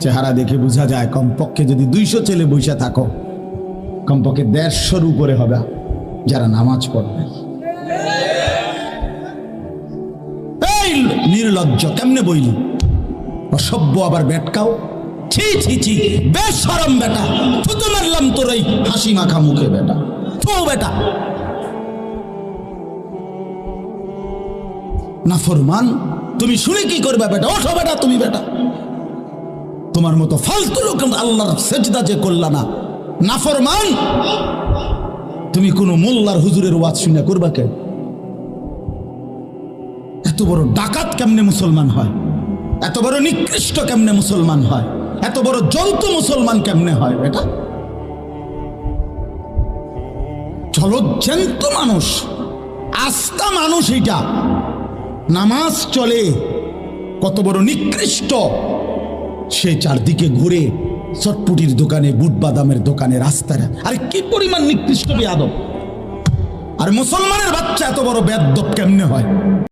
চেহারা দেখে বোঝা যায় কমপক্ষে যদি 200 ছেলে বসে থাকো, কমপক্ষে 150 উপরে হবে যারা নামাজ পড়বে। এই নির্লজ্জ, কেমনে বইলি? অসভ্য আবার বেটকাও, ছি ছি ছি, বেশরম বেটা, থুতু মারলাম তোর এই হাসি মাখা মুখে বেটা, থু বেটা নাফরমান। তুমি শুনে কি করবে বেটা? ওঠো বেটা, তুমি বেটা, তোমার মতো ফালতু লোক আল্লাহর সেজদা যে করলা না, নাফরমান। তুমি কোন মোল্লার হুজুরের ওয়াজ শুনে করবা কে? এত বড় ডাকাত কেমনে মুসলমান হয়? এত বড় নিকৃষ্ট কেমনে মুসলমান হয়? এত বড় জন্তু মুসলমান কেমনে হয় বেটা? জলজ্জান্ত মানুষ, আস্থা মানুষ, এটা নামাজ চলে, কত বড় নিকৃষ্ট। সে চারদিকে ঘুরে চটপুটির দোকানে, বুট বাদামের দোকানে, রাস্তায়। আরে কি পরিমাণ নিকৃষ্ট বেয়াদব! আর মুসলমানের বাচ্চা এত বড় বেয়াদব কেমনে হয়?